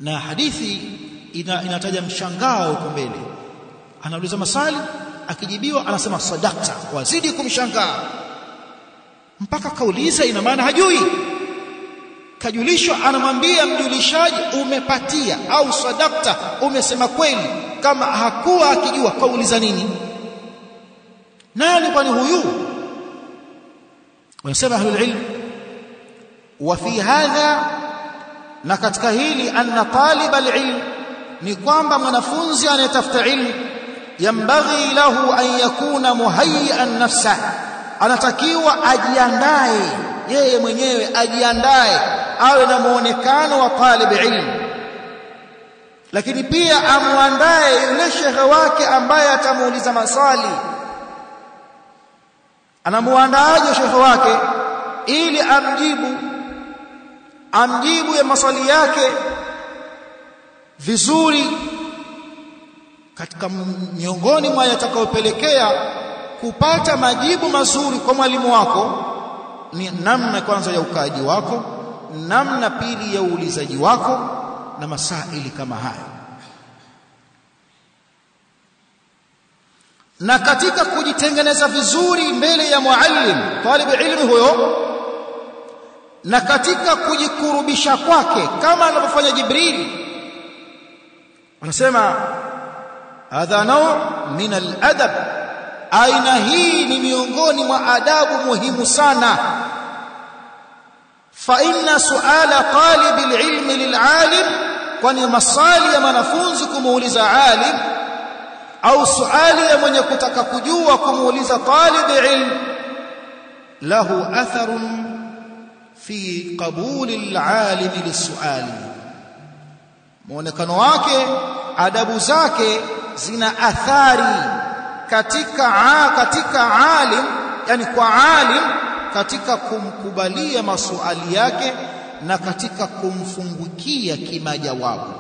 na hadithi inataja mshangao huko mbele. Anauliza maswali, akijibiwa anasema sadaqta, wazidi kumshangaa mpaka kauliza, ina maana hajui. Kajulishwa, anamwambia mjulishaji, umepatia au sadaqta, umesema kweli. Kama hakuwa akijua kauliza nini? Nani kwani huyu? Wanasema ahlul ilm, wa fi hadha, na katika hili, anna talib alilm, ni kwamba mwanafunzi anayetafuta ilmu, yambaghi lahu an yakuna muhayyan nafsa, anatakiwa ajiandae yeye mwenyewe, ajiandae awe na muonekano wa talib ilmu, lakini pia amuandae yule shekhe wake ambaye atamuuliza maswali. Anamuandaaje shekhe wake ili amjibu ya maswali yake vizuri? Katika miongoni mwa yatakayopelekea kupata majibu mazuri kwa mwalimu wako ni namna kwanza ya ukaaji wako, namna pili ya uulizaji wako, na masaili kama haya. Na katika kujitengeneza vizuri mbele ya muallim, talibu ilmi huyo, na katika kujikurubisha kwake kama anavyofanya Jibril, wanasema hadha naw' min al-adab, aina hii ni miongoni mwa adabu muhimu sana. Fa inna su'ala talib al-ilmi lil-alim, kwani maswali ya mwanafunzi kumuuliza alim au suali ya mwenye kutaka kujua kumuuliza talib ilm, lahu atharun fi qabuli al-alim lis-suali, muonekano wake, adabu zake zina athari katika alim, yani kwa alim, katika kumkubalia masuali yake na katika kumfungukia kimajawabu.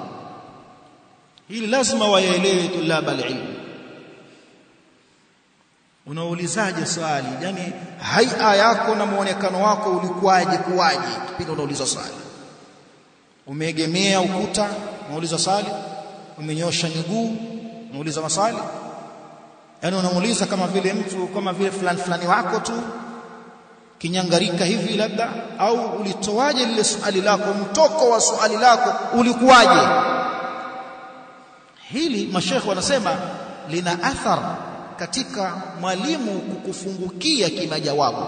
Hili lazima waelewe tulaba al-ilm. Unaulizaje swali? Yani haia yako na muonekano wako ulikuwaje, kuwaje kipindi unauliza swali? Umeegemea ukuta unauliza swali? Umenyosha miguu unauliza maswali? Yani unamuuliza kama vile mtu, kama vile fulani wako tu kinyangarika hivi labda? Au ulitoaje lile swali lako, mtoko wa swali lako ulikuwaje? Hili mashekhe wanasema lina athar katika mwalimu kukufungukia kimajawabu.